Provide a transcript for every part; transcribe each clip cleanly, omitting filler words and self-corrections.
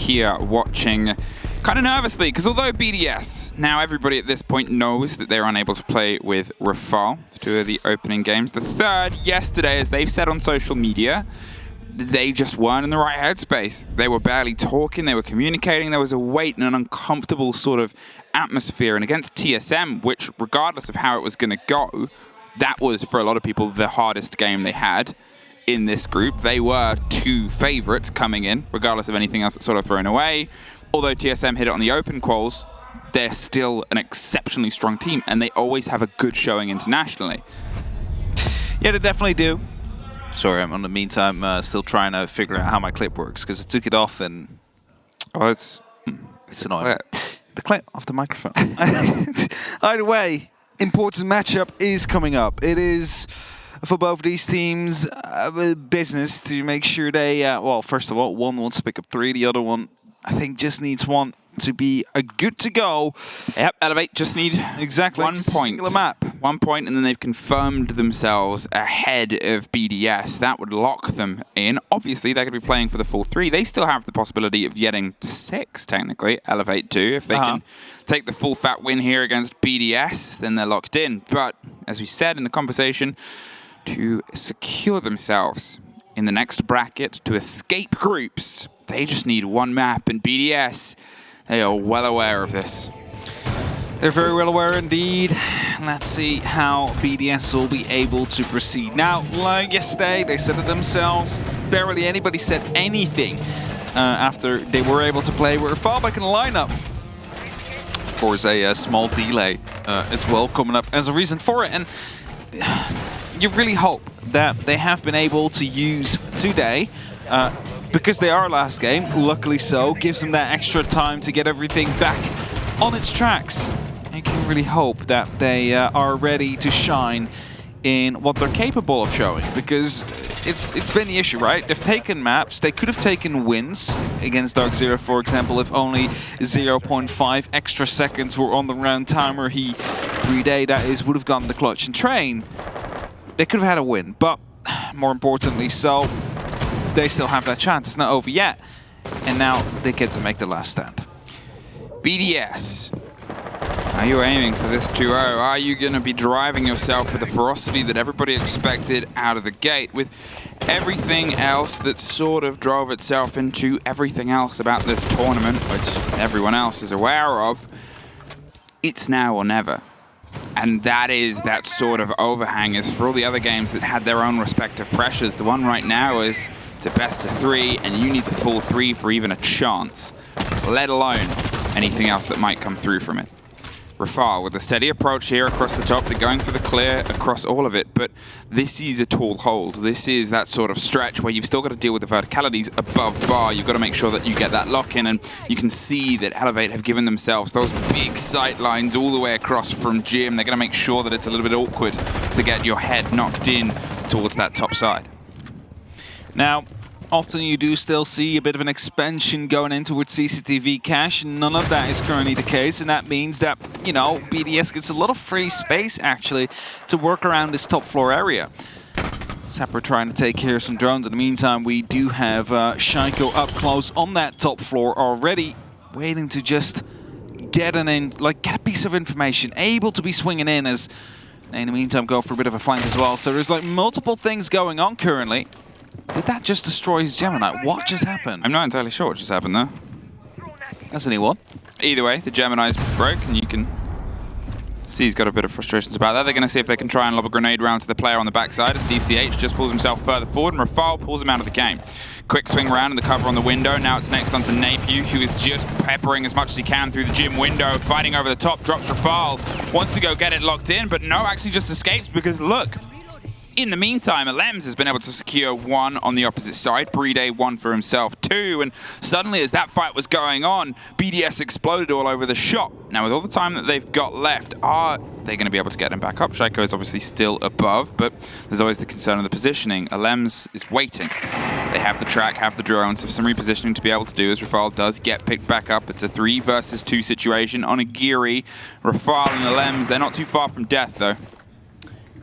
here watching kind of nervously, because although BDS, now everybody at this point knows that they're unable to play with Rafal for 2 of the opening games. The third, yesterday, as they've said on social media, they just weren't in the right headspace. They were barely talking, they were communicating, there was a weight and an uncomfortable sort of atmosphere. And against TSM, which regardless of how it was going to go, that was, for a lot of people, the hardest game they had in this group. They were 2 favorites coming in, regardless of anything else that's sort of thrown away. Although TSM hit it on the open quals, they're still an exceptionally strong team, and they always have a good showing internationally. Yeah, they definitely do. Sorry, I'm in the meantime still trying to figure out how my clip works, because I took it off and... Oh, it's annoying. The clip off the microphone. Either way, important matchup is coming up. It is, for both these teams, business to make sure they... well, first of all, one wants to pick up 3, the other one, I think, just needs 1 to be good to go. Yep, Elevate just need 1 point. Map. 1 point, and then they've confirmed themselves ahead of BDS. That would lock them in. Obviously, they're going to be playing for the full 3. They still have the possibility of getting 6, technically. Elevate 2. If they can take the full fat win here against BDS, then they're locked in. But, as we said in the conversation, to secure themselves in the next bracket, to escape groups, they just need 1 map, and BDS, they are well aware of this. They're very well aware indeed. Let's see how BDS will be able to proceed. Now, like yesterday, they said it themselves. Barely anybody said anything after they were able to play. We're far back in the lineup. Of course, a small delay as well coming up as a reason for it. And you really hope that they have been able to use today because they are last game, luckily so, gives them that extra time to get everything back on its tracks. I can really hope that they are ready to shine in what they're capable of showing, because it's been the issue, right? They've taken maps, they could have taken wins against Dark Zero, for example, if only 0.5 extra seconds were on the round timer. He, Breday, that is, would have gotten the clutch and train. They could have had a win, but more importantly so, they still have that chance. It's not over yet. And now they get to make the last stand. BDS, are you aiming for this 2-0? Are you going to be driving yourself with the ferocity that everybody expected out of the gate? With everything else that sort of drove itself into everything else about this tournament, which everyone else is aware of, it's now or never. And that is that sort of overhang is for all the other games that had their own respective pressures. The one right now is it's a best of 3, and you need the full 3 for even a chance, let alone anything else that might come through from it. Rafal with a steady approach here across the top. They're going for the clear across all of it, but this is a tall hold. This is that sort of stretch where you've still got to deal with the verticalities above bar. You've got to make sure that you get that lock in, and you can see that Elevate have given themselves those big sight lines all the way across from Gym. They're going to make sure that it's a little bit awkward to get your head knocked in towards that top side. Now, often you do still see a bit of an expansion going in towards CCTV cache. None of that is currently the case, and that means that, you know, BDS gets a lot of free space, actually, to work around this top floor area. Sapper trying to take care of some drones. In the meantime, we do have Shaiko up close on that top floor already, waiting to just get get a piece of information, able to be swinging in as, in the meantime, go for a bit of a flank as well. So there's like multiple things going on currently. Did that just destroy his Gemini? What just happened? I'm not entirely sure what just happened there. Has anyone? Either way, the Gemini's broke, and you can see he's got a bit of frustrations about that. They're going to see if they can try and lob a grenade round to the player on the backside as DCH just pulls himself further forward, and Rafal pulls him out of the game. Quick swing around and the cover on the window. Now it's next onto Napier, who is just peppering as much as he can through the Gym window, fighting over the top, drops Rafal, wants to go get it locked in, but no, actually just escapes because, look, in the meantime, ELV has been able to secure 1 on the opposite side. Breday 1 for himself, 2. And suddenly, as that fight was going on, BDS exploded all over the shop. Now, with all the time that they've got left, are they going to be able to get him back up? Shaiko is obviously still above, but there's always the concern of the positioning. ELV is waiting. They have the track, have the drones, have some repositioning to be able to do as Rafal does get picked back up. It's a 3 versus 2 situation on a Geary. Rafal and ELV, they're not too far from death, though.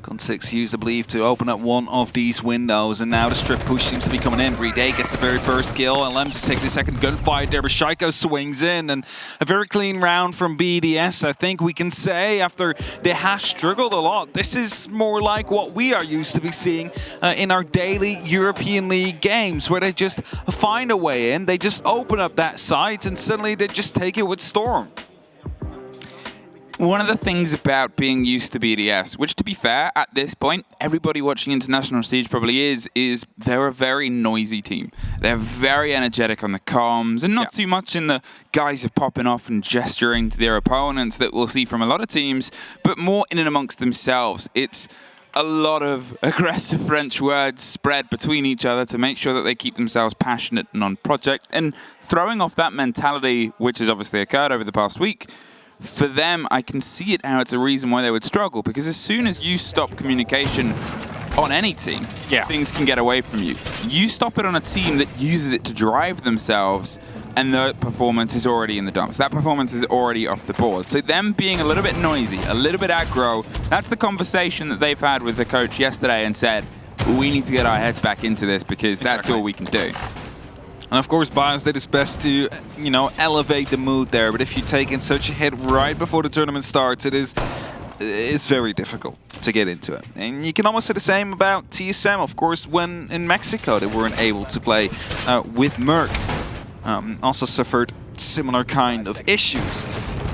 Con 6 used, I believe, to open up one of these windows, and now the strip push seems to be coming in. BDS gets the very first kill, and Lems is taking the second gunfight there, but Shaiko swings in, and a very clean round from BDS. I think we can say, after they have struggled a lot, this is more like what we are used to be seeing in our daily European League games, where they just find a way in, they just open up that site, and suddenly they just take it with storm. One of the things about being used to BDS, which to be fair, at this point, everybody watching International Siege probably is they're a very noisy team. They're very energetic on the comms, and not too much in the guise of popping off and gesturing to their opponents that we'll see from a lot of teams, but more in and amongst themselves. It's a lot of aggressive French words spread between each other to make sure that they keep themselves passionate and on project, and throwing off that mentality, which has obviously occurred over the past week. For them, I can see it how it's a reason why they would struggle, because as soon as you stop communication on any team, things can get away from you. You stop it on a team that uses it to drive themselves, and the performance is already in the dumps. That performance is already off the board. So them being a little bit noisy, a little bit aggro, that's the conversation that they've had with the coach yesterday and said, we need to get our heads back into this because that's all we can do. And of course, Bios did his best to, you know, elevate the mood there. But if you take in such a hit right before the tournament starts, it's very difficult to get into it. And you can almost say the same about TSM. Of course, when in Mexico they weren't able to play with Merc, also suffered similar kind of issues.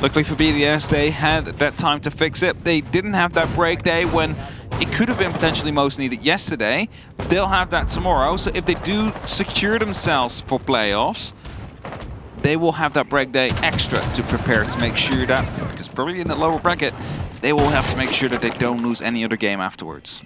Luckily for BDS, they had that time to fix it. They didn't have that break day when it could have been potentially most needed yesterday. They'll have that tomorrow. So if they do secure themselves for playoffs, they will have that break day extra to prepare to make sure that, because probably in the lower bracket, they will have to make sure that they don't lose any other game afterwards.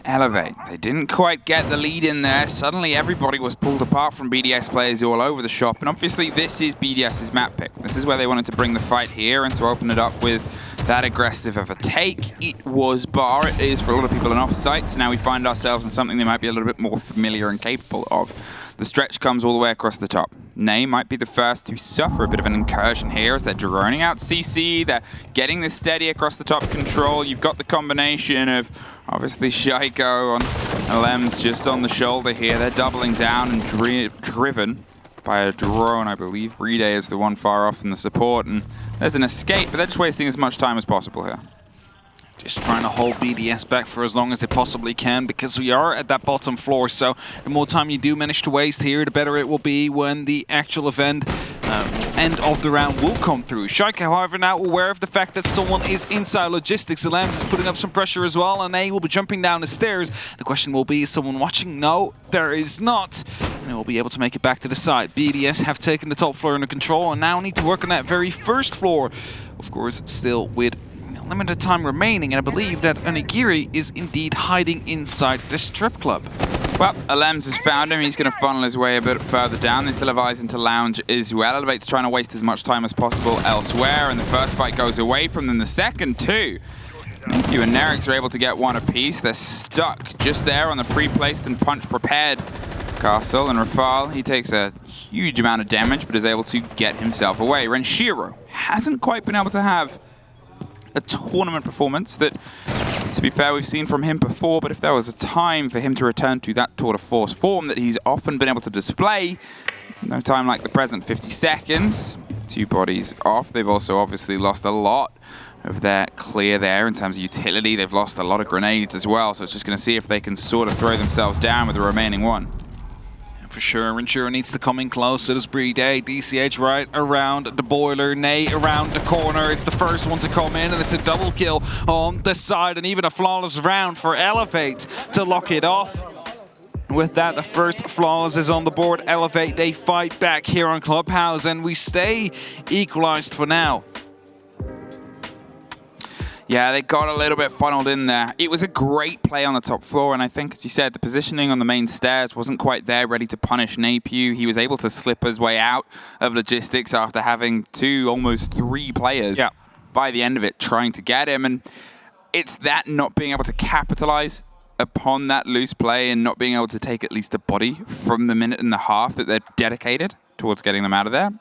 Elevate. They didn't quite get the lead in there. Suddenly everybody was pulled apart from BDS players all over the shop. And obviously this is BDS's map pick. This is where they wanted to bring the fight here and to open it up with that aggressive of a take. It was bar. It is for a lot of people an offsite. So now we find ourselves in something they might be a little bit more familiar and capable of. The stretch comes all the way across the top. Ney might be the first to suffer a bit of an incursion here as they're droning out CC. They're getting this steady across the top control. You've got the combination of obviously Shaiko on Lems just on the shoulder here. They're doubling down and driven by a drone, I believe. BDS is the one far off in the support, and there's an escape, but they're just wasting as much time as possible here. Just trying to hold BDS back for as long as they possibly can, because we are at that bottom floor. So the more time you do manage to waste here, the better it will be when the actual event end of the round will come through. Shaiko, however, now aware of the fact that someone is inside logistics. Lems is putting up some pressure as well, and A will be jumping down the stairs. The question will be, is someone watching? No, there is not. And they will be able to make it back to the side. BDS have taken the top floor under control and now need to work on that very first floor. Of course, still with limited time remaining, and I believe that Onigiri is indeed hiding inside the strip club. Well, Lems has found him. He's going to funnel his way a bit further down. They still have eyes into Lounge as well. Elevate's trying to waste as much time as possible elsewhere, and the first fight goes away from them. The second, too. Nikki and Nerix are able to get one apiece. They're stuck just there on the pre-placed and punch-prepared castle, and Rafal, he takes a huge amount of damage, but is able to get himself away. Renshiro hasn't quite been able to have a tournament performance that, to be fair, we've seen from him before, but if there was a time for him to return to that Tour de Force form that he's often been able to display, no time like the present. 50 seconds, 2 bodies off. They've also obviously lost a lot of their clear there in terms of utility. They've lost a lot of grenades as well, so it's just going to see if they can sort of throw themselves down with the remaining one. For sure, Renshiro needs to come in close to this BDS. DCH right around the boiler, Ney around the corner. It's the first one to come in, and it's a double kill on the side, and even a flawless round for Elevate to lock it off. With that, the first flawless is on the board. Elevate, they fight back here on Clubhouse, and we stay equalized for now. Yeah, they got a little bit funneled in there. It was a great play on the top floor, and I think, as you said, the positioning on the main stairs wasn't quite there, ready to punish Napier. He was able to slip his way out of logistics after having 2, almost 3 players by the end of it trying to get him. And it's that not being able to capitalize upon that loose play and not being able to take at least a body from the minute and a half that they're dedicated towards getting them out of there.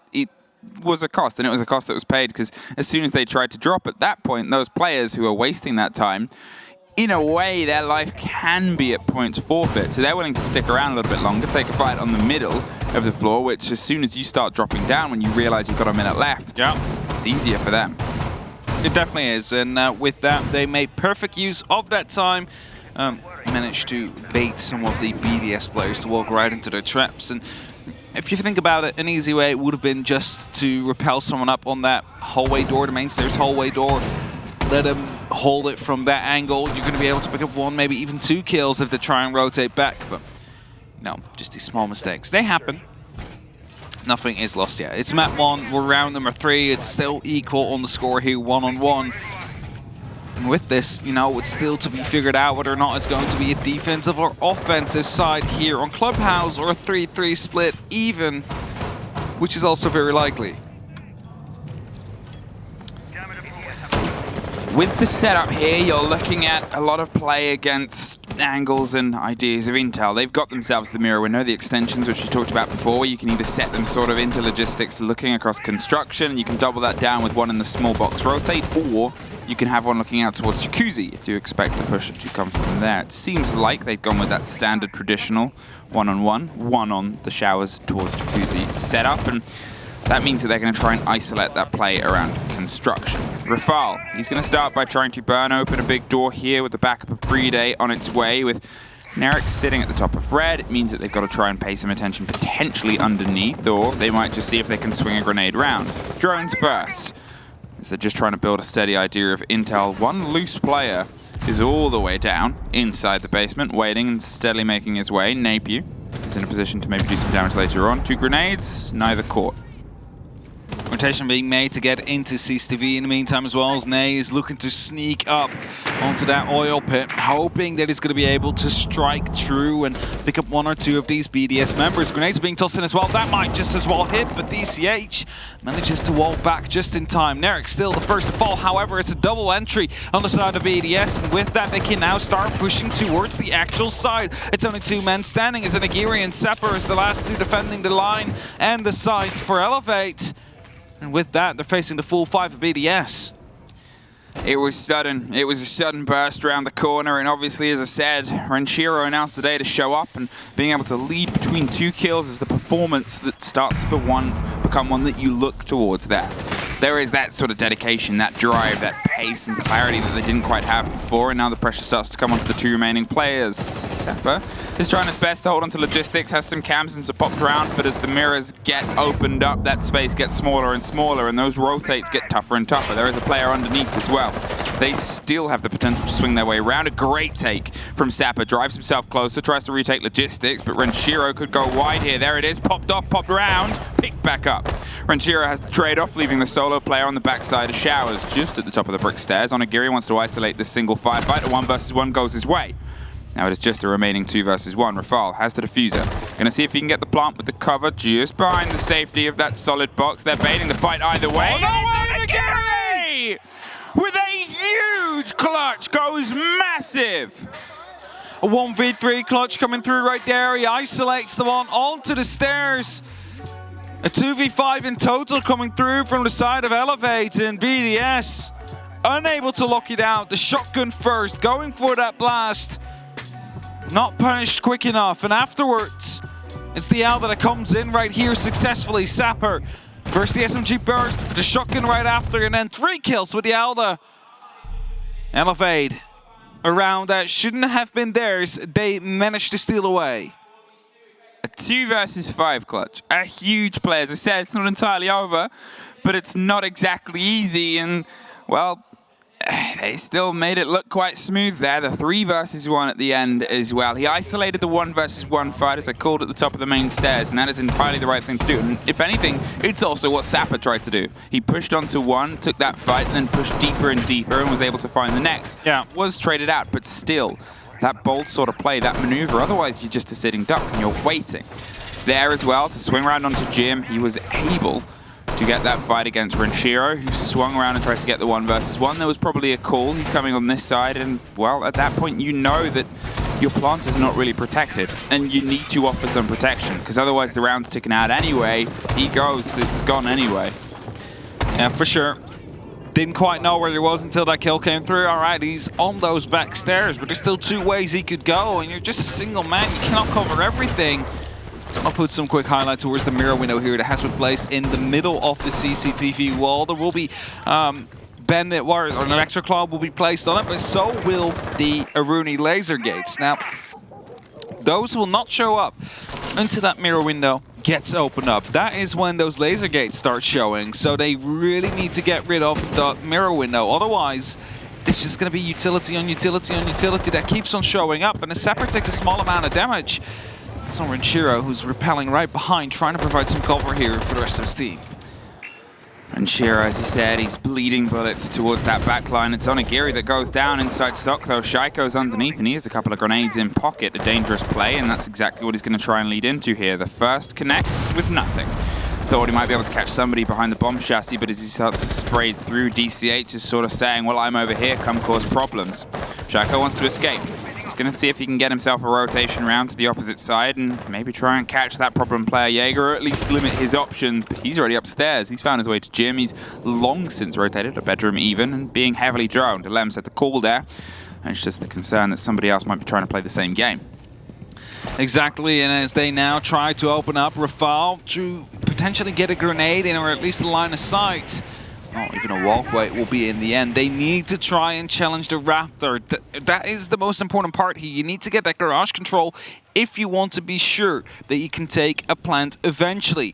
was a cost, and it was a cost that was paid because as soon as they tried to drop at that point, those players who are wasting that time, in a way, their life can be at points forfeit. So they're willing to stick around a little bit longer, take a fight on the middle of the floor, which as soon as you start dropping down, when you realize you've got a minute left, it's easier for them. It definitely is, and with that, they made perfect use of that time. Managed to bait some of the BDS players to walk right into their traps. And if you think about it, an easy way would have been just to repel someone up on that hallway door, the main stairs hallway door. Let them hold it from that angle. You're going to be able to pick up 1, maybe even 2 kills if they try and rotate back. But, no, just these small mistakes. They happen. Nothing is lost yet. It's map 1. We're round number 3. It's still equal on the score here, 1-on-1. And with this, you know, it's still to be figured out whether or not it's going to be a defensive or offensive side here on Clubhouse, or a 3-3 split even, which is also very likely. With the setup here, you're looking at a lot of play against angles and ideas of intel. They've got themselves the mirror window, the extensions which we talked about before, where you can either set them sort of into logistics looking across construction, and you can double that down with one in the small box rotate, or you can have one looking out towards Jacuzzi if you expect the pusher to come from there. It seems like they've gone with that standard traditional one-on-one, one on the showers towards Jacuzzi setup, and that means that they're going to try and isolate that play around construction. Rafal, he's going to start by trying to burn open a big door here with the backup of Brede on its way. With Nerek sitting at the top of red, it means that they've got to try and pay some attention potentially underneath, or they might just see if they can swing a grenade round. Drones first, as they're just trying to build a steady idea of intel. One loose player is all the way down inside the basement, waiting and steadily making his way. Napier is in a position to maybe do some damage later on. 2 grenades, neither caught. Rotation being made to get into CCTV in the meantime as well, as Ney is looking to sneak up onto that oil pit, hoping that he's going to be able to strike through and pick up 1 or 2 of these BDS members. Grenades being tossed in as well. That might just as well hit, but DCH manages to walk back just in time. Nerek still the first to fall. However, it's a double entry on the side of BDS, and with that, they can now start pushing towards the actual side. It's only 2 men standing, as Nagiri and Sepper is the last 2 defending the line and the site for Elevate. And with that, they're facing the full 5 of BDS. It was sudden. It was a sudden burst around the corner, and obviously, as I said, Renshiro announced the day to show up, and being able to lead between 2 kills is the performance that starts to become one that you look towards that. There is that sort of dedication, that drive, that pace and clarity that they didn't quite have before, and now the pressure starts to come onto the 2 remaining players. Seppa is trying his best to hold onto logistics, has some cams and popped around, but as the mirrors get opened up, that space gets smaller and smaller, and those rotates get tougher and tougher. There is a player underneath as well. They still have the potential to swing their way around. A great take from Sapper, drives himself closer, tries to retake logistics, but Renshiro could go wide here. There it is, popped off, popped around, picked back up. Renshiro has the trade-off, leaving the solo player on the backside of Showers, just at the top of the brick stairs. Onigiri wants to isolate this single firefight. A 1 versus 1 goes his way. Now it is just a remaining 2 versus 1. Rafal has the diffuser. Gonna see if he can get the plant with the cover just behind the safety of that solid box. They're baiting the fight either way. Oh, no, Onigiri! With a huge clutch, goes massive. A 1v3 clutch coming through right there. He isolates the one onto the stairs. A 2v5 in total coming through from the side of Elevate, and BDS unable to lock it out. The shotgun first, going for that blast. Not punished quick enough, and afterwards, it's the Alva that comes in right here successfully. Sapper, first the SMG burst, the shotgun right after, and then 3 kills with the Alva. Elevate, around that shouldn't have been theirs, they managed to steal away. A 2 versus 5 clutch. A huge play. As I said, it's not entirely over, but it's not exactly easy, and, well, they still made it look quite smooth there. The 3 versus 1 at the end as well. He isolated the 1 versus 1 fight, as I called at the top of the main stairs, and that is entirely the right thing to do. And if anything, it's also what Sapper tried to do. He pushed onto 1, took that fight, and then pushed deeper and deeper, and was able to find the next. Yeah. Was traded out, but still, that bold sort of play, that maneuver, otherwise you're just a sitting duck and you're waiting. There as well, to swing around onto Jim, he was able to get that fight against Renshiro, who swung around and tried to get the 1 versus 1. There was probably a call. He's coming on this side, and, well, at that point, you know that your plant is not really protected, and you need to offer some protection, because otherwise the round's ticking out anyway. He goes, it's gone anyway. Yeah, for sure. Didn't quite know where he was until that kill came through. All right, he's on those back stairs, but there's still 2 ways he could go, and you're just a single man. You cannot cover everything. I'll put some quick highlight towards the mirror window here that has been placed in the middle of the CCTV wall. There will be Bandit Wire, or an extra claw will be placed on it, but so will the Aruni laser gates. Now, those will not show up until that mirror window gets opened up. That is when those laser gates start showing, so they really need to get rid of the mirror window. Otherwise, it's just going to be utility on utility on utility that keeps on showing up, and the Sapper takes a small amount of damage. It's on Renshiro, who's repelling right behind, trying to provide some cover here for the rest of his team. Renshiro, as he said, he's bleeding bullets towards that back line. It's Onigiri that goes down inside Sock, though. Shaiko's underneath, and he has a couple of grenades in pocket. A dangerous play, and that's exactly what he's going to try and lead into here. The first connects with nothing. Thought he might be able to catch somebody behind the bomb chassis, but as he starts to spray through, DCH is sort of saying, well, I'm over here, come cause problems. Shaiko wants to escape. He's going to see if he can get himself a rotation round to the opposite side and maybe try and catch that problem player Jaeger, or at least limit his options. But he's already upstairs. He's found his way to gym. He's long since rotated, a bedroom even, and being heavily droned. Lem's had the call there, and it's just the concern that somebody else might be trying to play the same game. Exactly, and as they now try to open up Rafal to potentially get a grenade in, or at least a line of sight, not even a walkway will be in the end. They need to try and challenge the Raptor. That is the most important part here. You need to get that garage control if you want to be sure that you can take a plant eventually.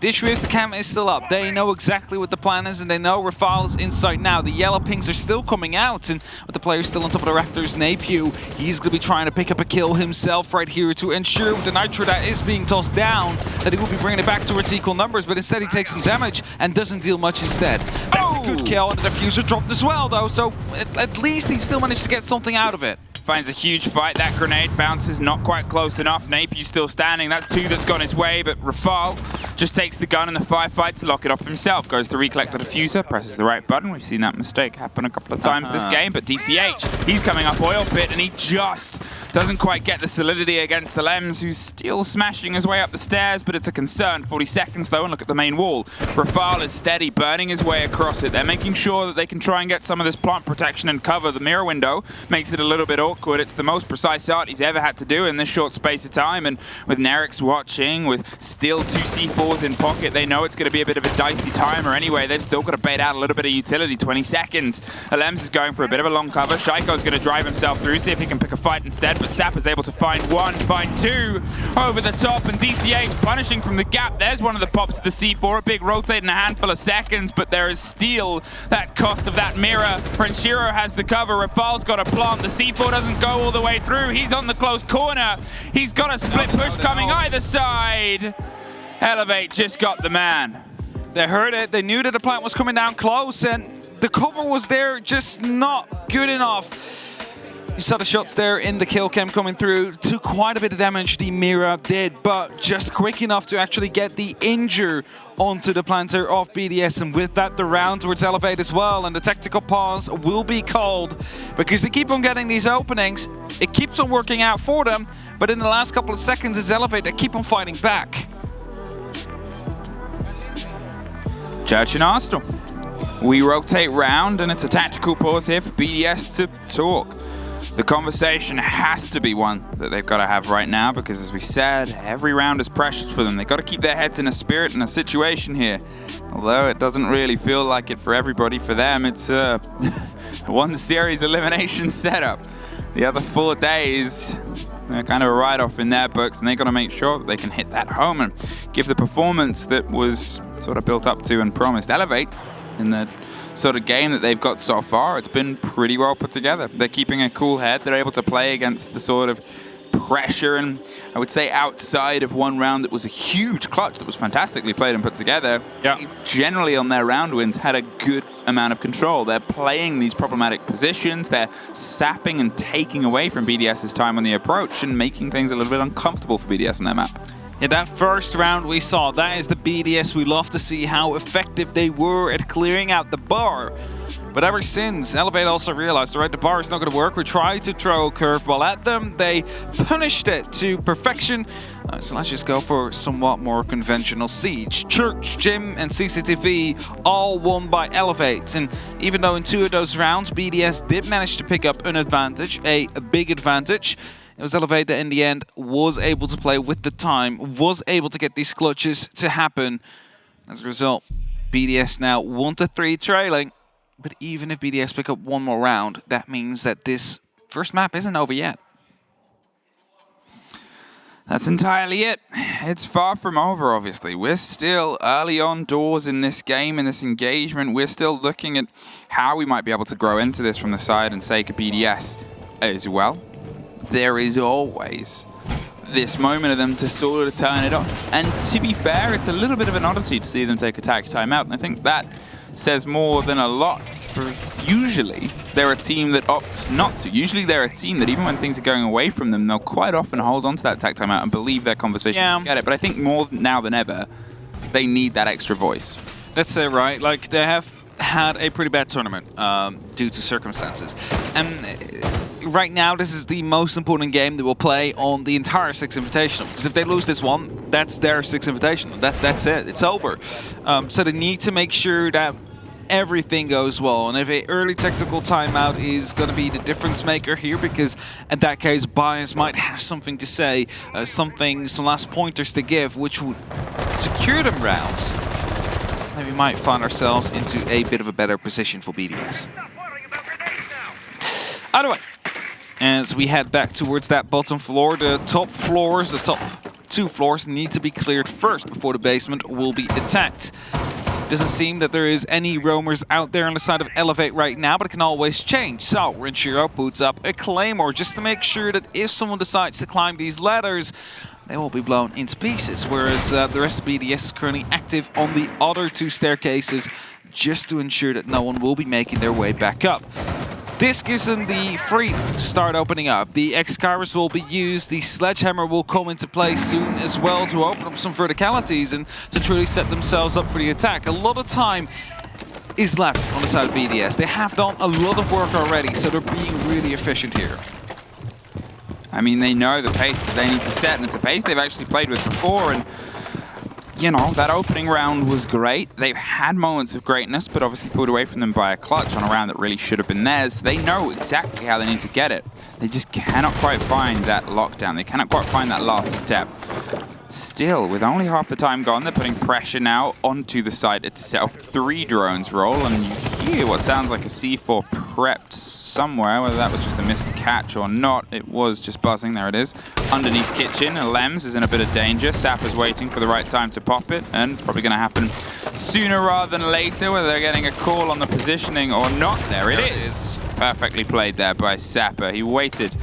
The issue is the camera is still up. They know exactly what the plan is, and they know Rafal is inside now. The yellow pings are still coming out, and with the player still on top of the rafters, Napiu, he's going to be trying to pick up a kill himself right here to ensure with the Nitro that is being tossed down that he will be bringing it back towards equal numbers, but instead he takes some damage and doesn't deal much instead. That's a good kill, and the diffuser dropped as well, though, so at least he still managed to get something out of it. Finds a huge fight. That grenade bounces not quite close enough. Napiu still standing. That's 2 that's gone his way, but Rafal just takes the gun and the firefight to lock it off himself. Goes to recollect the diffuser, presses the right button. We've seen that mistake happen a couple of times this game, but DCH, he's coming up oil pit, and he just doesn't quite get the solidity against the Lems, who's still smashing his way up the stairs, but it's a concern. 40 seconds, though, and look at the main wall. Rafal is steady, burning his way across it. They're making sure that they can try and get some of this plant protection and cover. The mirror window makes it a little bit awkward. It's the most precise art he's ever had to do in this short space of time, and with Nerix watching, with still 2 C4s in pocket, they know it's going to be a bit of a dicey timer anyway. They've still got to bait out a little bit of utility. 20 seconds. Alems is going for a bit of a long cover. Shaiko's going to drive himself through, see if he can pick a fight instead, but Sap is able to find 1, find 2 over the top, and DCH punishing from the gap. There's one of the pops of the C4, a big rotate in a handful of seconds, but there is still that cost of that mirror. Renshiro has the cover. Rafal's got a plant. The C4 doesn't go all the way through. He's on the close corner. He's got a split push coming either side. Elevate just got the man. They heard it. They knew that the plant was coming down close, and the cover was there, just not good enough. You saw the shots there in the kill cam coming through. Took quite a bit of damage, the Mira did, but just quick enough to actually get the injure onto the planter of BDS, and with that the round towards Elevate as well, and the tactical pause will be called because they keep on getting these openings. It keeps on working out for them, but in the last couple of seconds it's Elevate that keep on fighting back. Church and Arsenal. We rotate round, and it's a tactical pause here for BDS to talk. The conversation has to be one that they've got to have right now because, as we said, every round is precious for them. They've got to keep their heads in a spirit and a situation here. Although it doesn't really feel like it for everybody. For them, it's a one series elimination setup. The other 4 days, they're kind of a write-off in their books, and they've got to make sure that they can hit that home and give the performance that was sort of built up to and promised. Elevate in the sort of game that they've got so far, it's been pretty well put together. They're keeping a cool head. They're able to play against the sort of pressure, and I would say outside of one round that was a huge clutch that was fantastically played and put together. Yeah. They've generally on their round wins had a good amount of control. They're playing these problematic positions. They're sapping and taking away from BDS's time on the approach and making things a little bit uncomfortable for BDS on their map. Yeah, that first round we saw, that is the BDS we love to see, how effective they were at clearing out the bar. But ever since, Elevate also realized, right, the bar is not going to work. We tried to throw a curveball at them. They punished it to perfection. So let's just go for somewhat more conventional siege. Church, Gym, and CCTV all won by Elevate. And even though in 2 of those rounds, BDS did manage to pick up an advantage, a big advantage, it was Elevate that in the end was able to play with the time, was able to get these clutches to happen. As a result, BDS now 1-3 trailing. But even if BDS pick up one more round, that means that this first map isn't over yet. That's entirely it. It's far from over, obviously. We're still early on doors in this game, in this engagement. We're still looking at how we might be able to grow into this from the side and Sake of BDS as well. There is always this moment of them to sort of turn it off. And to be fair, it's a little bit of an oddity to see them take attack timeout. And I think that says more than a lot. For usually, they're a team that opts not to. Usually, they're a team that even when things are going away from them, they'll quite often hold on to that attack timeout and believe their conversation and get it. But I think more now than ever, they need that extra voice. Let's say, right, like they have had a pretty bad tournament due to circumstances. And right now, this is the most important game they will play on the entire Six Invitational. Because if they lose this one, that's their Six Invitational. That's it. It's over. So they need to make sure that everything goes well. And if an early tactical timeout is going to be the difference maker here, because in that case, Bias might have something to say, some last pointers to give, which would secure them rounds, then we might find ourselves into a bit of a better position for BDS. Either way, as we head back towards that bottom floor, the top 2 floors need to be cleared first before the basement will be attacked. Doesn't seem that there is any roamers out there on the side of Elevate right now, but it can always change. So Renshiro puts up a Claymore just to make sure that if someone decides to climb these ladders, they will be blown into pieces. Whereas the rest of BDS is currently active on the other 2 staircases just to ensure that no one will be making their way back up. This gives them the freedom to start opening up. The Excavers will be used, the Sledgehammer will come into play soon as well to open up some verticalities and to truly set themselves up for the attack. A lot of time is left on the side of BDS. They have done a lot of work already, so they're being really efficient here. I mean, they know the pace that they need to set, and it's a pace they've actually played with before, and you know, that opening round was great. They've had moments of greatness, but obviously pulled away from them by a clutch on a round that really should have been theirs. They know exactly how they need to get it. They just cannot quite find that lockdown. They cannot quite find that last step. Still, with only half the time gone, they're putting pressure now onto the site itself. 3 drones roll, and you hear what sounds like a C4 prepped somewhere. Whether that was just a missed catch or not, it was just buzzing. There it is. Underneath kitchen, Lems is in a bit of danger. Sapper's waiting for the right time to pop it, and it's probably going to happen sooner rather than later, whether they're getting a call on the positioning or not. There it is. Perfectly played there by Sapper. He waited.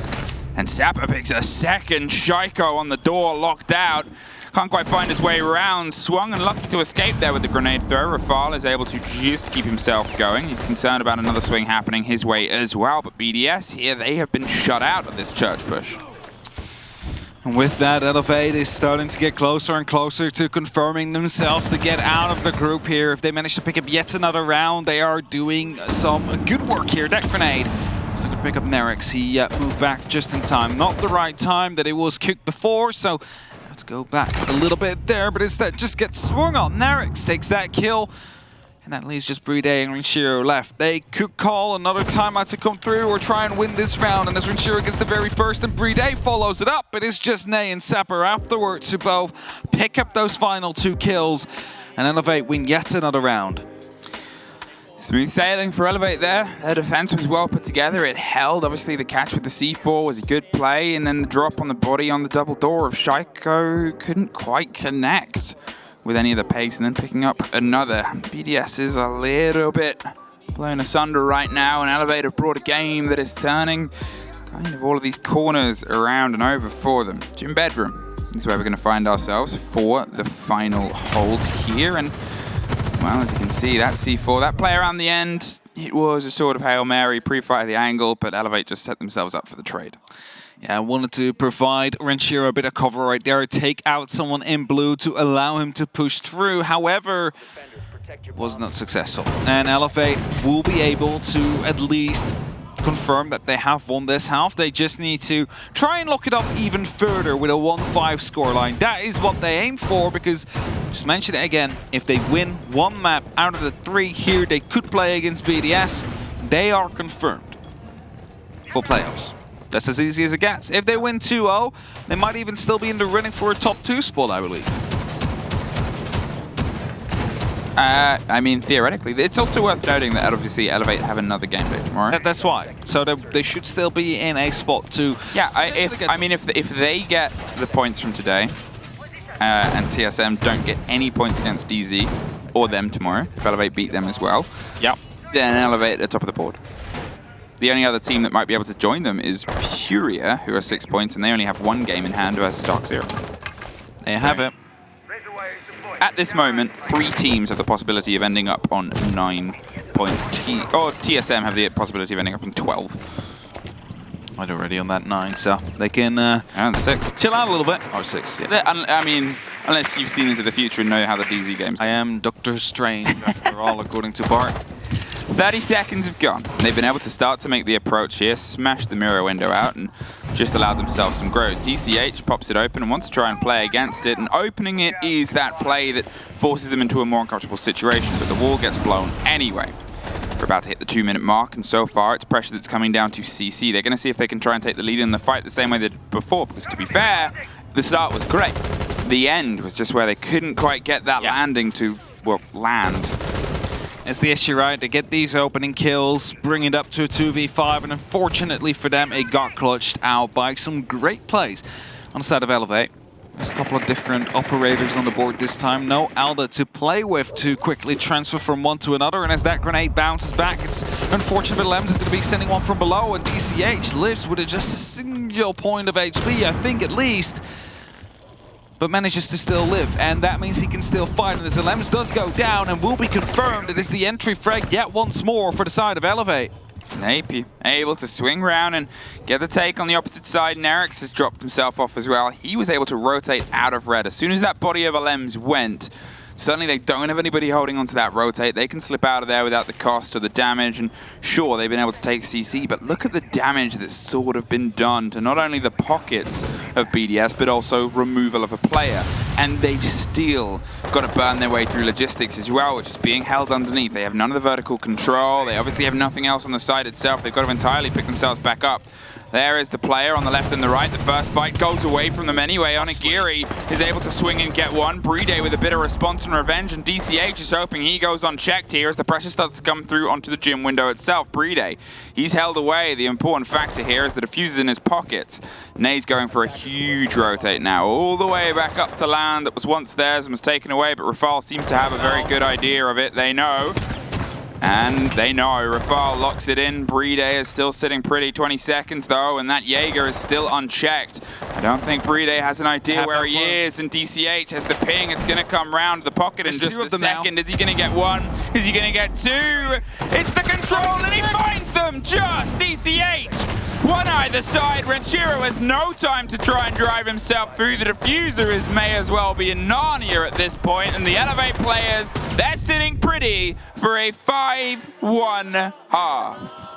And Sapper picks a second. Shaiko on the door, locked out. Can't quite find his way around. Swung and lucky to escape there with the grenade throw. Rafal is able to just keep himself going. He's concerned about another swing happening his way as well. But BDS here, they have been shut out of this church push. And with that, Elevate is starting to get closer and closer to confirming themselves to get out of the group here. If they manage to pick up yet another round, they are doing some good work here. That grenade. So going to pick up Nerix. He moved back just in time. Not the right time that it was kicked before, so let's go back a little bit there, but instead just gets swung on. Nerix takes that kill, and that leaves just Bride and Renshiro left. They could call another timeout to come through or try and win this round, and as Renshiro gets the very first and Bride follows it up, it is just Nay and Sapper afterwards who both pick up those final 2 kills and Elevate win yet another round. Smooth sailing for Elevate there. Their defense was well put together. It held. Obviously, the catch with the C4 was a good play, and then the drop on the body on the double door of Shaiko couldn't quite connect with any of the pace, and then picking up another. BDS is a little bit blown asunder right now, and Elevate have brought a game that is turning kind of all of these corners around and over for them. Gym bedroom is where we're going to find ourselves for the final hold here, and well, as you can see, that C4, that play around the end, it was a sort of Hail Mary, pre-fire the angle, but Elevate just set themselves up for the trade. Yeah, I wanted to provide Renshiro a bit of cover right there, take out someone in blue to allow him to push through. However, was not successful. And Elevate will be able to at least confirm that they have won this half. They just need to try and lock it up even further with a 1-5 scoreline. That is what they aim for, because, just mention it again, if they win one map out of the 3 here, they could play against BDS. They are confirmed for playoffs. That's as easy as it gets. If they win 2-0, they might even still be in the running for a top 2 spot, I believe. I mean, theoretically. It's also worth noting that obviously Elevate have another game day tomorrow. That's why. So they should still be in a spot to... Yeah, if they get the points from today, and TSM don't get any points against DZ or them tomorrow, if Elevate beat them as well, yep, then Elevate at the top of the board. The only other team that might be able to join them is Furia, who are 6 points, and they only have 1 game in hand versus Dark Zero. There you have it. At this moment, 3 teams have the possibility of ending up on 9 points. TSM have the possibility of ending up on 12. I'd already on that 9, so they can and 6. Chill out a little bit. Or 6, yeah. I mean, unless you've seen into the future and know how the DZ games. I am Doctor Strange, after all, according to Bart. 30 seconds have gone. They've been able to start to make the approach here, smash the mirror window out, and just allowed themselves some growth. DCH pops it open and wants to try and play against it, and opening it is that play that forces them into a more uncomfortable situation, but the wall gets blown anyway. We're about to hit the 2-minute mark, and so far it's pressure that's coming down to CC. They're going to see if they can try and take the lead in the fight the same way they did before, because to be fair, the start was great. The end was just where they couldn't quite get that landing to, well, land. It's the issue, right? They get these opening kills, bring it up to a 2v5, and unfortunately for them, it got clutched out by some great plays on the side of Elevate. There's a couple of different operators on the board this time. No Alda to play with to quickly transfer from one to another, and as that grenade bounces back, it's unfortunate, but Lems is going to be sending one from below, and DCH lives with just a single point of HP, I think at least, but manages to still live, and that means he can still fight, and as Lems does go down and will be confirmed, it is the entry frag yet once more for the side of Elevate. Napi able to swing round and get the take on the opposite side, and Eric's has dropped himself off as well. He was able to rotate out of red. As soon as that body of Lems went, suddenly they don't have anybody holding onto that rotate. They can slip out of there without the cost or the damage, and sure, they've been able to take CC, but look at the damage that's sort of been done to not only the pockets of BDS, but also removal of a player. And they've still got to burn their way through logistics as well, which is being held underneath. They have none of the vertical control. They obviously have nothing else on the side itself. They've got to entirely pick themselves back up. There is the player on the left and the right. The first fight goes away from them anyway. Onigiri is able to swing and get one. Brede with a bit of response and revenge, and DCH is hoping he goes unchecked here as the pressure starts to come through onto the gym window itself. Brede, he's held away. The important factor here is the diffuser's in his pockets. Nay's going for a huge rotate now, all the way back up to land that was once theirs and was taken away, but Rafal seems to have a very good idea of it. They know. And they know. Rafal locks it in. Brede is still sitting pretty. 20 seconds though, and that Jaeger is still unchecked. I don't think Brede has an idea where he is, and DCH has the ping. It's going to come round the pocket in just a second. Now. Is he going to get one? Is he going to get 2? It's the control, and he finds them! Just DCH! One either side. Renshiro has no time to try and drive himself through. The diffuser may as well be in Narnia at this point, and the Elevate players, they're sitting pretty for a 5-1 half.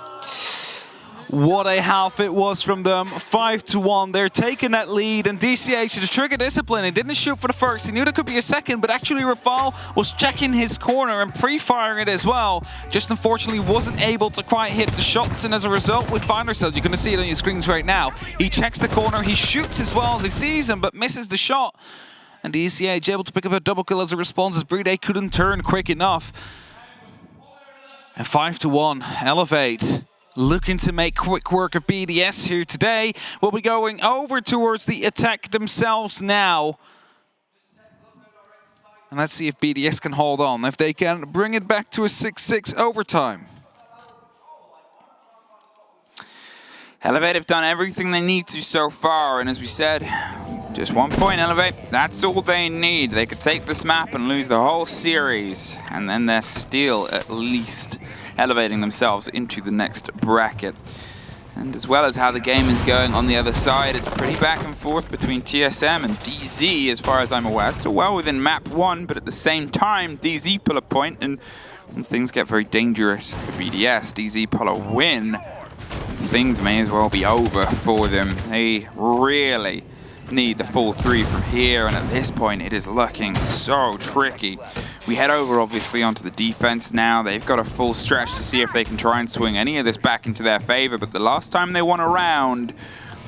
What a half it was from them. 5-1. They're taking that lead, and DCH should trigger discipline. He didn't shoot for the first. He knew there could be a second, but actually Rafal was checking his corner and pre-firing it as well. Just unfortunately wasn't able to quite hit the shots, and as a result, we find ourselves, you're going to see it on your screens right now. He checks the corner, he shoots as well as he sees him, but misses the shot. And DCH able to pick up a double kill as a response, as Brede couldn't turn quick enough. And 5-1, Elevate. Looking to make quick work of BDS here today. We'll be going over towards the attack themselves now. And let's see if BDS can hold on. If they can bring it back to a 6-6 overtime. Elevate have done everything they need to so far. And as we said, just 1 point, Elevate. That's all they need. They could take this map and lose the whole series. And then they're still at least elevating themselves into the next bracket. And as well as how the game is going on the other side, it's pretty back and forth between TSM and DZ as far as I'm aware. Still well within map 1, but at the same time, DZ pull a point and things get very dangerous for BDS. DZ pull a win. Things may as well be over for them. They really need the full 3 from here, and at this point it is looking so tricky. We head over obviously onto the defense now. They've got a full stretch to see if they can try and swing any of this back into their favor, but the last time they won a round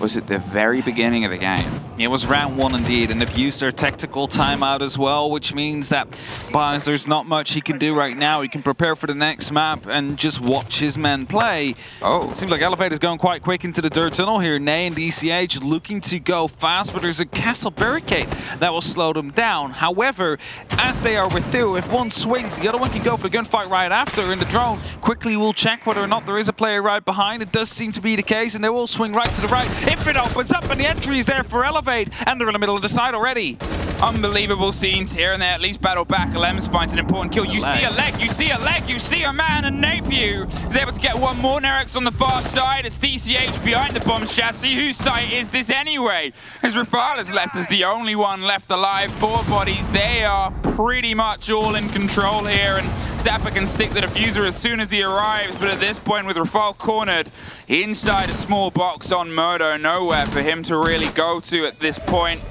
was at the very beginning of the game. It was round 1 indeed, and they've used their tactical timeout as well, which means that Bias, there's not much he can do right now. He can prepare for the next map and just watch his men play. Oh. It seems like Elevate is going quite quick into the dirt tunnel here. Nay and DCH looking to go fast, but there's a castle barricade that will slow them down. However, as they are with two, if one swings, the other one can go for the gunfight right after, and the drone quickly will check whether or not there is a player right behind. It does seem to be the case, and they will swing right to the right. If it opens up, and the entry is there for Elevate, and they're in the middle of the side already. Unbelievable scenes here, and they at least battle back. Lems finds an important kill. You see a leg, you see a leg, you see a man, and Napier is able to get one more. Nerex on the far side. It's DCH behind the bomb chassis. Whose site is this anyway? As Rafal is left as the only one left alive. 4 bodies. They are pretty much all in control here, and Zappa can stick the diffuser as soon as he arrives, but at this point with Rafal cornered inside a small box on Murdo, nowhere for him to really go to at this point.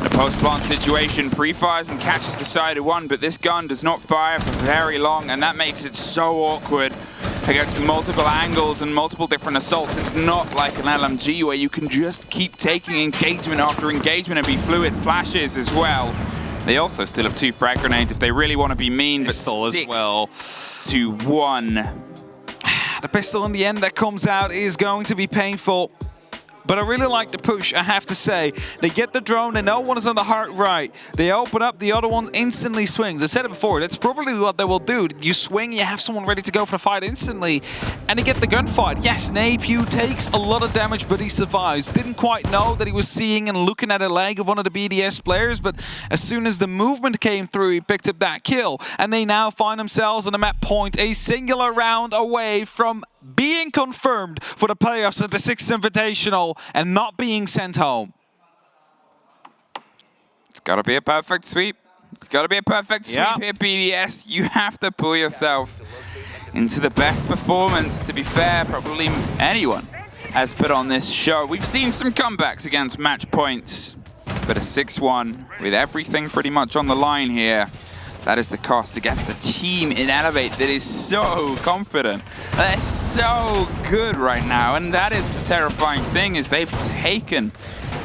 In a post-plant situation, pre-fires and catches the side of one, but this gun does not fire for very long, and that makes it so awkward against multiple angles and multiple different assaults. It's not like an LMG where you can just keep taking engagement after engagement and be fluid flashes as well. They also still have 2 frag grenades if they really want to be mean, but pistol as well. 6-1. The pistol in the end that comes out is going to be painful. But I really like the push, I have to say. They get the drone, they know one is on the hard right. They open up, the other one instantly swings. I said it before, that's probably what they will do. You swing, you have someone ready to go for the fight instantly. And they get the gunfight. Yes, Napier takes a lot of damage, but he survives. Didn't quite know that he was seeing and looking at a leg of one of the BDS players, but as soon as the movement came through, he picked up that kill. And they now find themselves on the map point, a singular round away from being confirmed for the playoffs at the 6th Invitational and not being sent home. It's got to be a perfect sweep. It's got to be a perfect sweep here, BDS. You have to pull yourself into the best performance. To be fair, probably anyone has put on this show. We've seen some comebacks against match points, but a 6-1 with everything pretty much on the line here. That is the cost against a team in Elevate that is so confident. They're so good right now, and that is the terrifying thing, is they've taken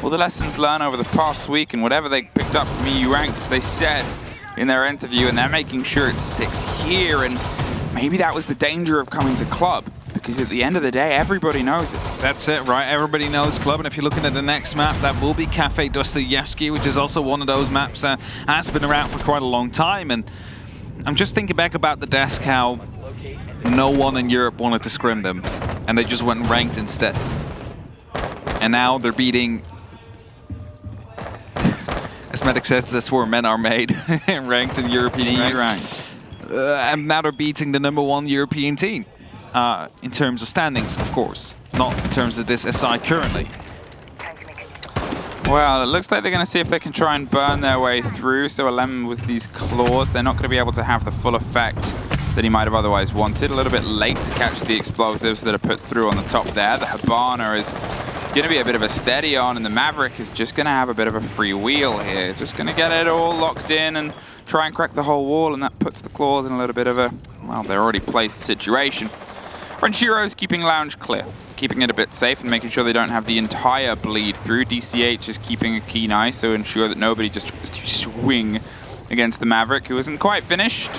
all the lessons learned over the past week and whatever they picked up from EU Ranked, as they said in their interview, and they're making sure it sticks here. And maybe that was the danger of coming to Club, because at the end of the day, everybody knows it. That's it, right? Everybody knows Club, and if you're looking at the next map, that will be Cafe Dostoyevsky, which is also one of those maps that has been around for quite a long time. And I'm just thinking back about the desk, how no one in Europe wanted to scrim them, and they just went ranked instead. And now they're beating, as Medic says, that's where men are made, ranked in European ranks. And now they're beating the #1 European team. In terms of standings, of course, not in terms of this SI currently. Well, it looks like they're going to see if they can try and burn their way through. So Alem with these claws, they're not going to be able to have the full effect that he might have otherwise wanted. A little bit late to catch the explosives that are put through on the top there. The Habana is going to be a bit of a steady on, and the Maverick is just going to have a bit of a free wheel here. Just going to get it all locked in and try and crack the whole wall, and that puts the claws in a little bit of a, well, they're already placed situation. Frenchiro's keeping Lounge clear, keeping it a bit safe and making sure they don't have the entire bleed through. DCH is keeping a keen eye, so ensure that nobody just tries to swing against the Maverick, who isn't quite finished.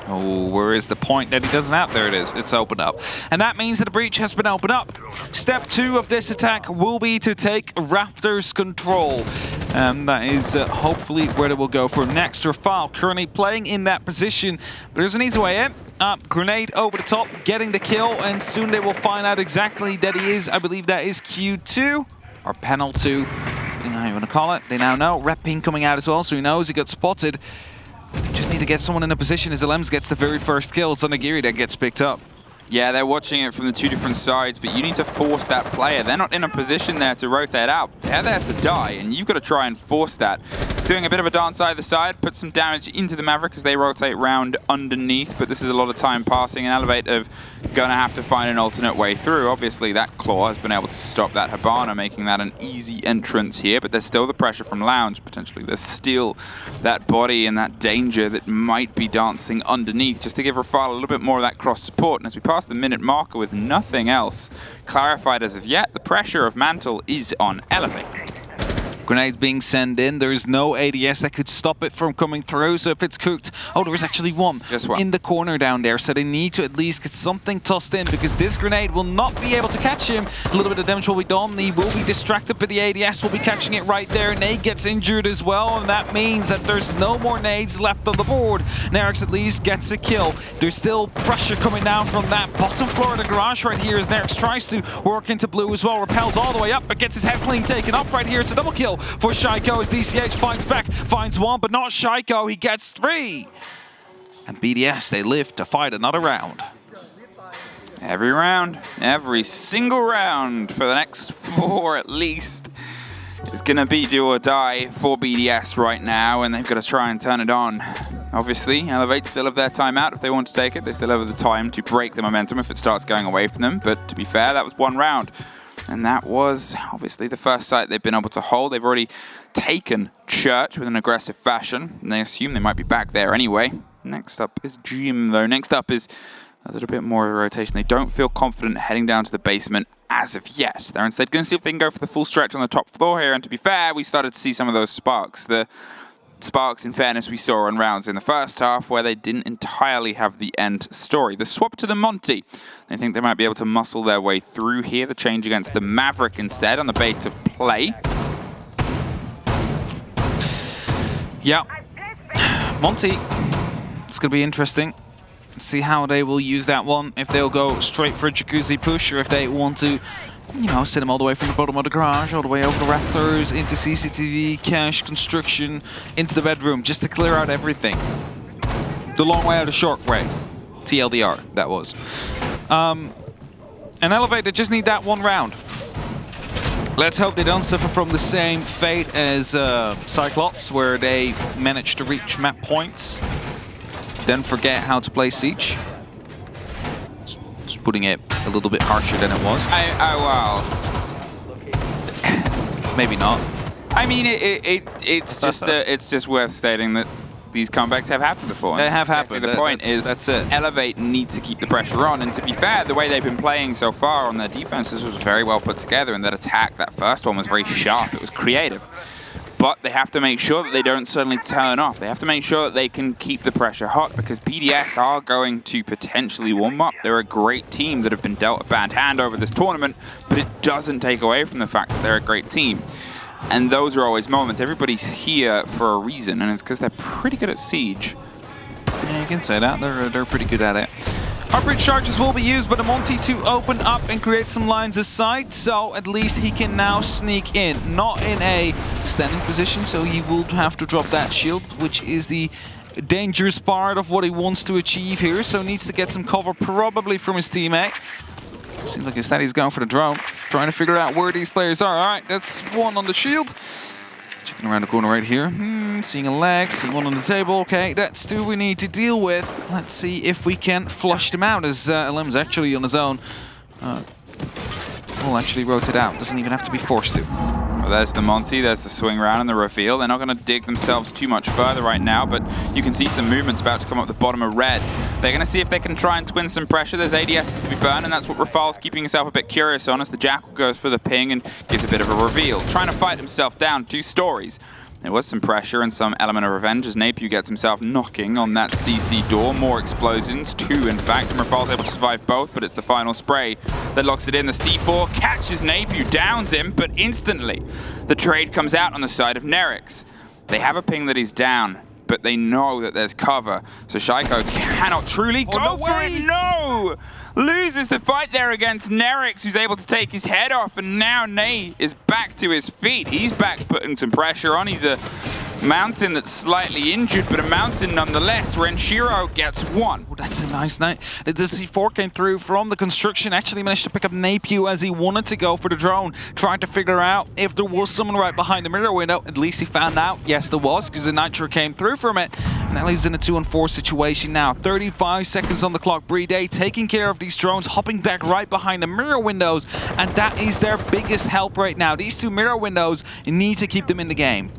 Oh, where is the point that he doesn't have? There it is. It's opened up. And that means that the breach has been opened up. Step 2 of this attack will be to take Rafters control. That is hopefully where they will go for next. Rafal currently playing in that position, but there's an easy way in. Grenade over the top, getting the kill, and soon they will find out exactly that he is, I believe that is Q2, or Panel 2, you know how you want to call it. They now know. Red Ping coming out as well, so he knows he got spotted. Just need to get someone in a position as Alems gets the very first kill. It's Onigiri that gets picked up. Yeah, they're watching it from the two different sides, but you need to force that player. They're not in a position there to rotate out. They're there to die, and you've got to try and force that. It's doing a bit of a dance either side, put some damage into the Maverick as they rotate round underneath, but this is a lot of time passing, and Elevate have going to have to find an alternate way through. Obviously, that Claw has been able to stop that Hibana, making that an easy entrance here, but there's still the pressure from Lounge, potentially. There's still that body and that danger that might be dancing underneath, just to give Rafale a little bit more of that cross support. And as we pass the minute marker with nothing else clarified as of yet, the pressure of Mantle is on Elevate. Grenades being sent in. There is no ADS that could stop it from coming through. So if it's cooked, oh, there is actually one in the corner down there. So they need to at least get something tossed in, because this grenade will not be able to catch him. A little bit of damage will be done. He will be distracted, but the ADS will be catching it right there. Nade gets injured as well, and that means that there's no more nades left on the board. Nerix at least gets a kill. There's still pressure coming down from that bottom floor of the garage right here as Nerix tries to work into blue as well. Repels all the way up, but gets his head clean taken off right here. It's a double kill for Shaiko as DCH finds back, finds one, but not Shaiko. He gets 3. And BDS, they live to fight another round. Every round, every single round for the next 4 at least is going to be do or die for BDS right now, and they've got to try and turn it on. Obviously, Elevate still have their timeout if they want to take it. They still have the time to break the momentum if it starts going away from them, but to be fair, that was 1 round. And that was obviously the first site they've been able to hold. They've already taken Church with an aggressive fashion, and they assume they might be back there anyway. Next up is Gym, though. Next up is a little bit more of a rotation. They don't feel confident heading down to the basement as of yet. They're instead going to see if they can go for the full stretch on the top floor here. And to be fair, we started to see some of those sparks. The sparks, in fairness, we saw on rounds in the first half where they didn't entirely have the end story. The swap to the Monty. They think they might be able to muscle their way through here. The change against the Maverick instead on the bait of play. Yeah. Monty. It's going to be interesting. See how they will use that one. If they'll go straight for a jacuzzi push, or if they want to, you know, send them all the way from the bottom of the garage, all the way over the rafters, into CCTV, cache, construction, into the bedroom, just to clear out everything. The long way or the short way. TLDR, that was. And Elevate, they just need that 1 round. Let's hope they don't suffer from the same fate as Cyclops, where they managed to reach map points, then forget how to play Siege. Just putting it a little bit harsher than it was. Well, maybe not. I mean, it's just worth stating that these comebacks have happened before. They have happened. The point is, that's it. Elevate needs to keep the pressure on. And to be fair, the way they've been playing so far on their defenses was very well put together. And that attack, that first one, was very sharp. It was creative. But they have to make sure that they don't suddenly turn off. They have to make sure that they can keep the pressure hot, because BDS are going to potentially warm up. They're a great team that have been dealt a bad hand over this tournament, but it doesn't take away from the fact that they're a great team. And those are always moments. Everybody's here for a reason, and it's because they're pretty good at Siege. Yeah, you can say that. They're pretty good at it. Heartbreak charges will be used by the Monty to open up and create some lines of sight, so at least he can now sneak in. Not in a standing position, so he will have to drop that shield, which is the dangerous part of what he wants to achieve here, so needs to get some cover probably from his teammate. Seems like instead he's going for the drone, trying to figure out where these players are. All right, that's 1 on the shield. Checking around the corner right here. Seeing a leg, seeing 1 on the table. Okay, that's 2 we need to deal with. Let's see if we can flush them out, as LM's actually on his own. Will actually rotate out. Doesn't even have to be forced to. Well, there's the Monty, there's the swing round and the reveal. They're not going to dig themselves too much further right now, but you can see some movements about to come up the bottom of red. They're going to see if they can try and twin some pressure. There's ADS to be burned, and that's what Rafale's keeping himself a bit curious on, as the Jackal goes for the ping and gives a bit of a reveal. Trying to fight himself down 2 stories. There was some pressure and some element of revenge as Napier gets himself knocking on that CC door. More explosions, 2 in fact, and Rafale's able to survive both, but it's the final spray that locks it in. The C4 catches Napier, downs him, but instantly the trade comes out on the side of Nerix. They have a ping that he's down, but they know that there's cover, so Shaiko cannot truly go for it. No! Loses the fight there against Nerix, who's able to take his head off, and now Nay is back to his feet. He's back putting some pressure on. He's a Mountain that's slightly injured, but a Mountain nonetheless. Renshiro gets one. Oh, that's a nice night. The C4 came through from the construction, actually managed to pick up Napiu as he wanted to go for the drone, trying to figure out if there was someone right behind the mirror window. At least he found out, yes there was, because the Nitro came through from it. And that leaves in a 2-on-4 situation now. 35 seconds on the clock. BDS taking care of these drones, hopping back right behind the mirror windows, and that is their biggest help right now. These two mirror windows, you need to keep them in the game.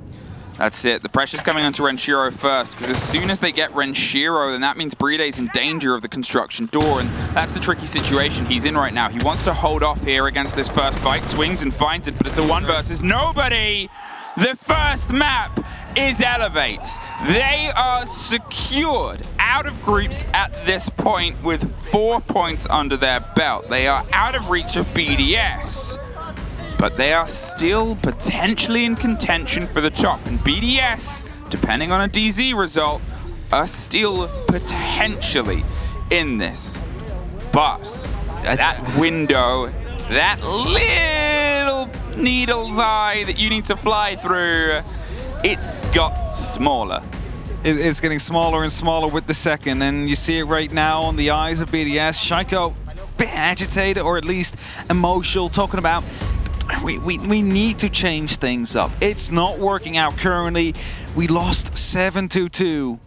That's it. The pressure's coming onto Renshiro first, because as soon as they get Renshiro, then that means BDS in danger of the construction door, and that's the tricky situation he's in right now. He wants to hold off here against this first fight, swings and finds it, but it's a 1 versus nobody. The first map is Elevates. They are secured out of groups at this point with 4 points under their belt. They are out of reach of BDS. But they are still potentially in contention for the top. And BDS, depending on a DZ result, are still potentially in this. But that window, that little needle's eye that you need to fly through, it got smaller. It's getting smaller and smaller with the second, and you see it right now on the eyes of BDS. Shaiko, a bit agitated, or at least emotional, talking about we need to change things up. It's not working out currently. We lost 7-2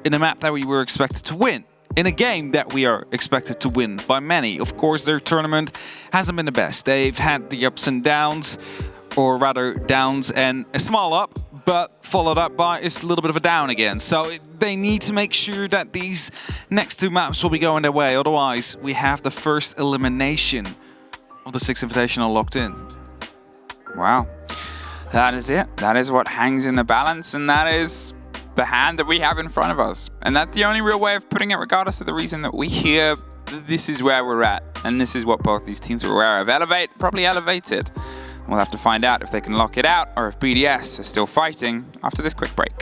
in a map that we were expected to win, in a game that we are expected to win by many. Of course, their tournament hasn't been the best. They've had the ups and downs, or rather downs and a small up, but followed up by a little bit of a down again. So they need to make sure that these next two maps will be going their way. Otherwise, we have the first elimination of the 6th Invitational locked in. Wow. That is it. That is what hangs in the balance, and that is the hand that we have in front of us. And that's the only real way of putting it, regardless of the reason that we hear. This is where we're at, and this is what both these teams are aware of. Elevate probably elevated. We'll have to find out if they can lock it out, or if BDS is still fighting after this quick break.